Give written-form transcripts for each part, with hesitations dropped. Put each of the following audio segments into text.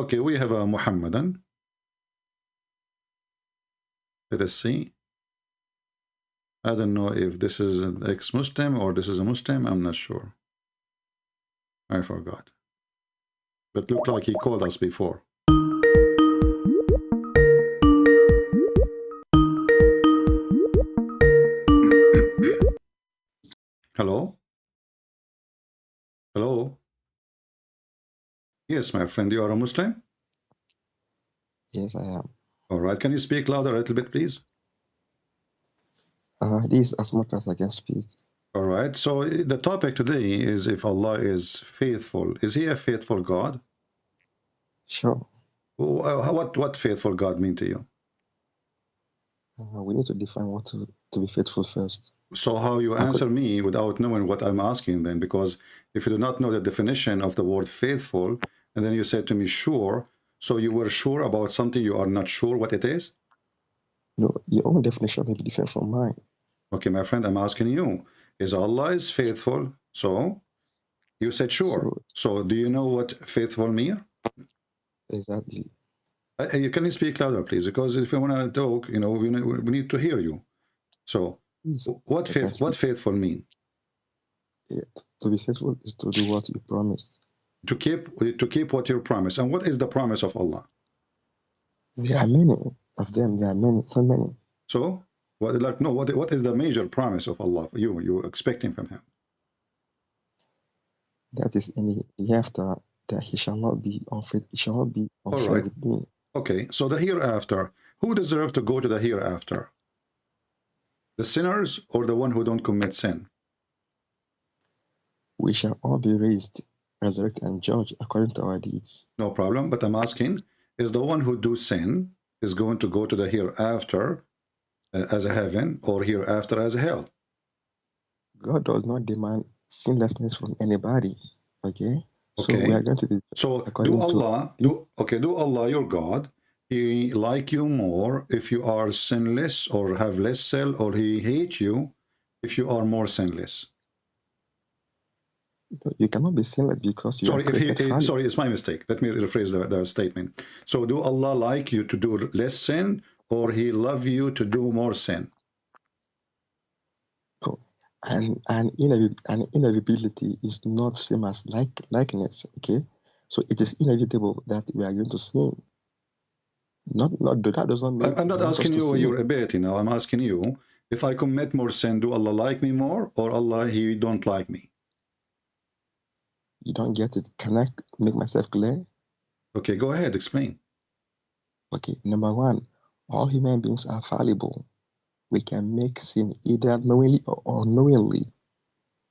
Okay, we have a Muhammadan. Let us see. I don't know if this is an ex-Muslim or this is a Muslim. I'm not sure. I forgot. But looked like he called us before. Hello? Hello? Yes, my friend, you are a Muslim? Yes, I am. All right. Can you speak louder a little bit, please? This is as much as I can speak. All right. So the topic today is if Allah is faithful. Is he a faithful God? Sure. What faithful God mean to you? We need to define what to be faithful first. So how you answer me without knowing what I'm asking then? Because if you do not know the definition of the word faithful, and then you said to me, sure, so you were sure about something you are not sure what it is? No, your own definition may be different from mine. Okay, my friend, I'm asking you, is Allah is faithful? So you said sure. So do you know what faithful means? Exactly. Can you speak louder, please? Because if you want to talk, you know, we need to hear you. So what faithful mean? Yeah. To be faithful is to do what you promised. To keep what you promise. And what is the promise of Allah? There are many of them. There are many, so many. So what is the major promise of Allah you expecting from him? That is in the hereafter, that he shall not be unfaithful. He shall not be unfair with me. Okay, so the hereafter, who deserves to go to the hereafter? The sinners or the one who don't commit sin? We shall all be raised, resurrected, and judged according to our deeds. No problem, but I'm asking, is the one who do sin is going to go to the hereafter as a heaven or hereafter as a hell? God does not demand sinlessness from anybody. Okay? So we are going to be. So do Allah, your God, he like you more if you are sinless or have less sin, or he hate you if you are more sinless? You cannot be sinless because you are created. Sorry, it's my mistake. Let me rephrase the statement. So do Allah like you to do less sin, or he love you to do more sin? Oh, and inevitability is not same as likeness. Okay, so it is inevitable that we are going to sin. Not that does not mean. I'm not asking you your ability now. I'm asking you, if I commit more sin, do Allah like me more, or Allah he don't like me? You don't get it. Can I make myself clear? Okay, go ahead, explain. Okay, number one, all human beings are fallible. We can make sin either knowingly or unknowingly.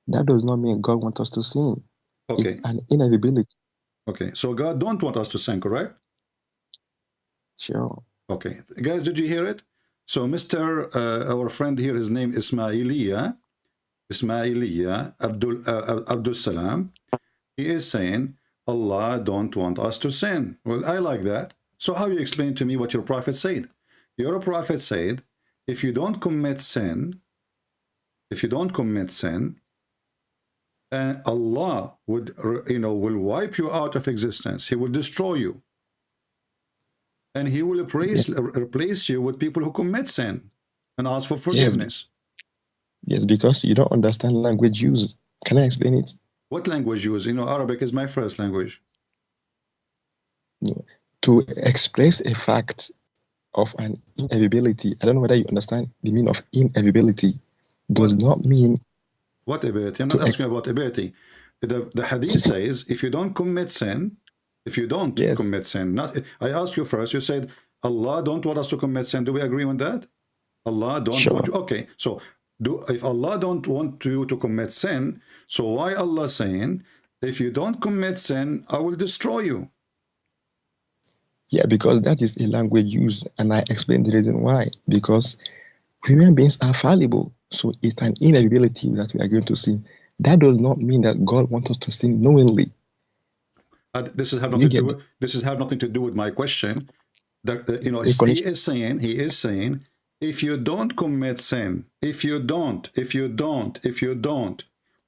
That does not mean God wants us to sin. Okay. It's an inevitability. Okay, so God don't want us to sin, correct? Sure. Okay, guys, did you hear it? So our friend here, his name is Ismailiya Abdul Salam. He is saying, Allah don't want us to sin. Well, I like that. So how you explain to me what your prophet said? Your prophet said, if you don't commit sin, Allah would, will wipe you out of existence. He will destroy you. And he will replace you with people who commit sin and ask for forgiveness. Yes, because you don't understand language use. Can I explain it? What language use? Arabic is my first language. No. To express a fact of an inevitability, I don't know whether you understand the meaning of inevitability, does not mean... What ability? I'm not asking about ability. The hadith says, if you don't commit sin, commit sin. I asked you first, you said, Allah don't want us to commit sin. Do we agree on that? Allah don't want you. Okay, so if Allah don't want you to commit sin, so why Allah saying, if you don't commit sin, I will destroy you? Yeah, because that is a language used, and I explained the reason why. Because human beings are fallible, so it's an inevitability that we are going to sin. That does not mean that God wants us to sin knowingly. This has nothing to do with my question. He is saying, if you don't commit sin, if you don't,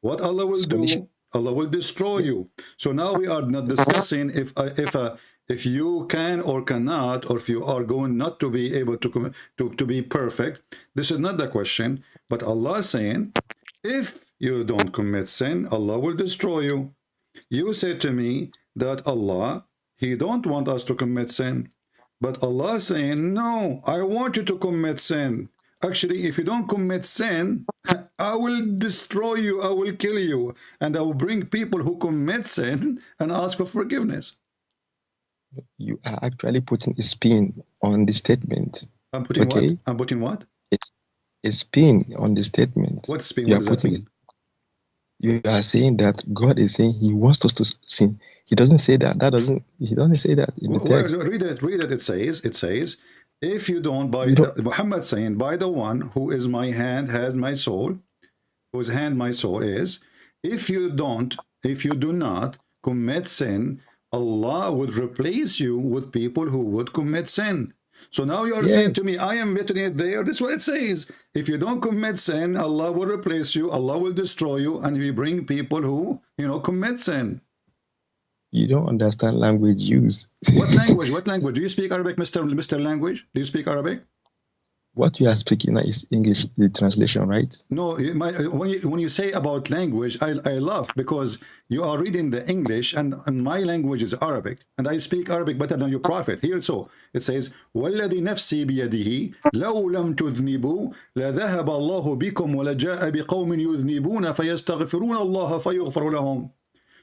what Allah will do? Allah will destroy you. So now we are not discussing if if you can or cannot, or if you are going not to be able to be perfect, this is not the question. But Allah is saying, if you don't commit sin, Allah will destroy you. You said to me that Allah, He don't want us to commit sin. But Allah is saying, no, I want you to commit sin. Actually, if you don't commit sin, I will destroy you, I will kill you, and I will bring people who commit sin and ask for forgiveness. You are actually putting a spin on the statement. I'm putting what? I'm putting what? It's a spin on the statement. What spin? What does that mean? You are saying that God is saying He wants us to sin. He doesn't say that. He doesn't say that in the text. Read it. Read it. It says, if you don't, Muhammad saying, by the one who is my hand has my soul, whose hand my soul is, if you do not commit sin, Allah would replace you with people who would commit sin. So now you are saying to me, I am written it there. This is what it says. If you don't commit sin, Allah will replace you, Allah will destroy you, and we bring people who, commit sin. You don't understand language use. What language? What language? Do you speak Arabic, Mr. Language? Do you speak Arabic? What you are speaking now is English, the translation, right? No, when you say about language, I laugh because you are reading the English and my language is Arabic and I speak Arabic better than your prophet. Here so it says, وَالَّذِي نَفْسِي بِيَدِهِ لَوْ لَمْ تُذْنِبُوا لَذَهَبَ اللَّهُ بِكُمْ وَلَجَاءَ بِقَوْمٍ يُذْنِبُونَ فَيَسْتَغْفِرُونَ اللَّهَ فَيُغْفَرُ لَهُم.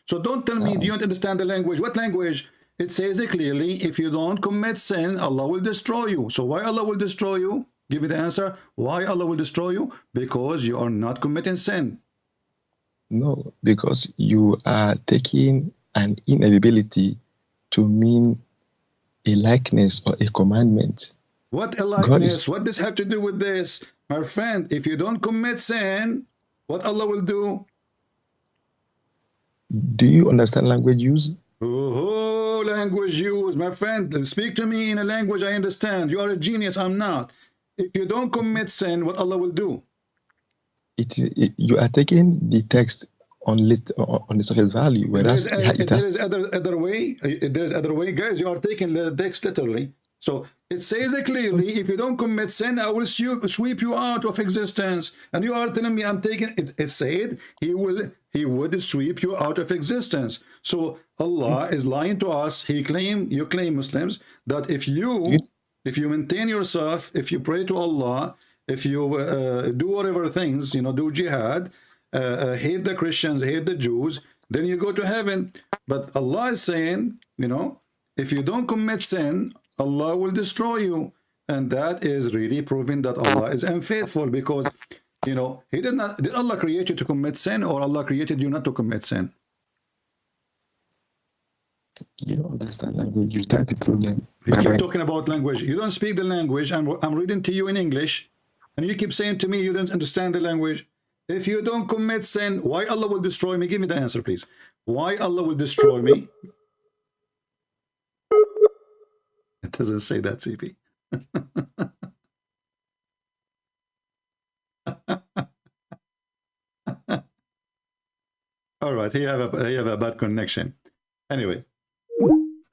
So don't tell me, do you don't understand the language? What language? It says it clearly, if you don't commit sin, Allah will destroy you. So why Allah will destroy you? Give me the answer. Why Allah will destroy you? Because you are not committing sin. No, because you are taking an inability to mean a likeness or a commandment. What a likeness? What does have to do with this? My friend, if you don't commit sin, what Allah will do? Do you understand language use? Oh, language use. My friend, speak to me in a language I understand. You are a genius, I'm not. If you don't commit sin, what Allah will do? You are taking the text on the surface value. Whereas there is other way. There is other way, guys. You are taking the text literally. So it says it clearly. If you don't commit sin, I will sweep you out of existence. And you are telling me I'm taking it. It said He would sweep you out of existence. So Allah is lying to us. You claim Muslims that if you maintain yourself, if you pray to Allah, if you do whatever things, do jihad, hate the Christians, hate the Jews, then you go to heaven. But Allah is saying, if you don't commit sin, Allah will destroy you. And that is really proving that Allah is unfaithful because, did Allah create you to commit sin or Allah created you not to commit sin? You don't understand language. You start the problem. You keep talking about language. You don't speak the language. I'm reading to you in English. And you keep saying to me you don't understand the language. If you don't commit sin, why Allah will destroy me? Give me the answer, please. Why Allah will destroy me? It doesn't say that, CP. All right, he have a bad connection. Anyway,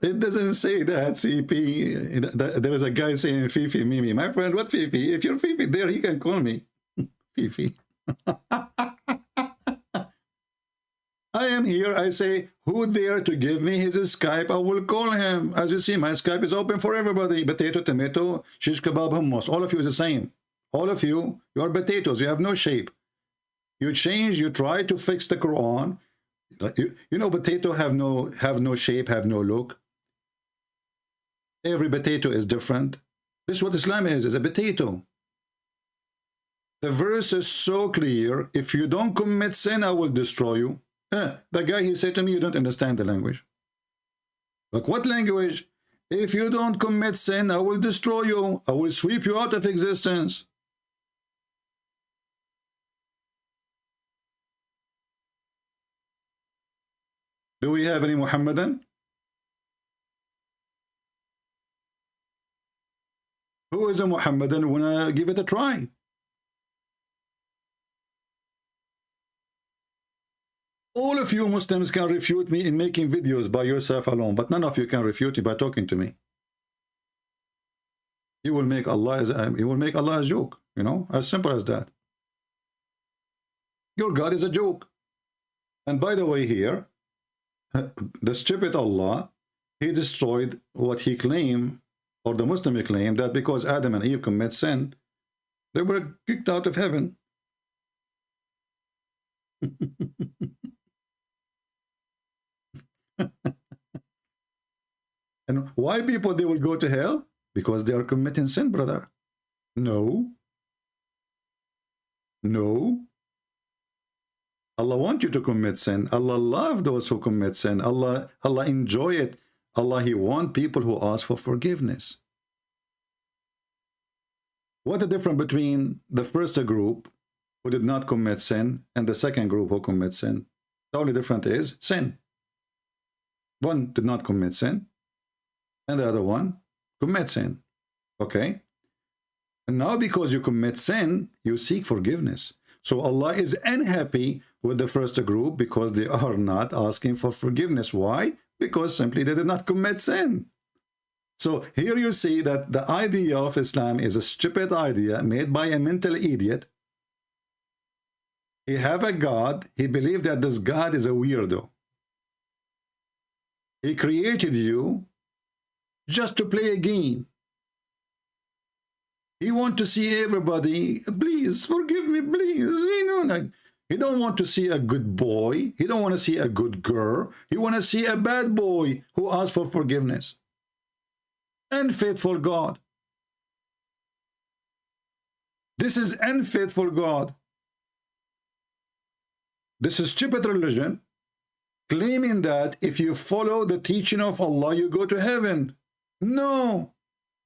it doesn't say that, CP. There is a guy saying Fifi Mimi. My friend, what Fifi? If you're Fifi there, he can call me Fifi. I am here. I say, who dare to give me his Skype? I will call him. As you see, my Skype is open for everybody. Potato, tomato, shish kebab, hummus. All of you is the same. All of you, you are potatoes. You have no shape. You change. You try to fix the Quran. You know, potato have no shape, have no look. Every potato is different. This is what Islam is a potato. The verse is so clear. If you don't commit sin, I will destroy you. The guy, he said to me, you don't understand the language. Like what language? If you don't commit sin, I will destroy you. I will sweep you out of existence. Do we have any Muhammadan? Who is a Muhammadan? Wanna give it a try? All of you Muslims can refute me in making videos by yourself alone, but none of you can refute it by talking to me. You will make Allah a joke, you know, as simple as that. Your God is a joke. And by the way, here, the stupid Allah, he destroyed what he claimed, or the Muslim claimed, that because Adam and Eve commit sin, they were kicked out of heaven. And why people they will go to hell? Because they are committing sin, brother. No. No. Allah wants you to commit sin. Allah loves those who commit sin. Allah enjoy it. Allah, he wants people who ask for forgiveness. What the difference between the first group who did not commit sin and the second group who commit sin? The only difference is sin. One did not commit sin, and the other one commit sin. Okay? And now because you commit sin, you seek forgiveness. So Allah is unhappy with the first group because they are not asking for forgiveness. Why? Because simply they did not commit sin. So here you see that the idea of Islam is a stupid idea made by a mental idiot. He have a God. He believed that this God is a weirdo. He created you just to play a game. He want to see everybody, please forgive me, please. You know, like, he don't want to see a good boy. He don't want to see a good girl. He want to see a bad boy who asks for forgiveness. Unfaithful God. This is unfaithful God. This is stupid religion, claiming that if you follow the teaching of Allah, you go to heaven. No.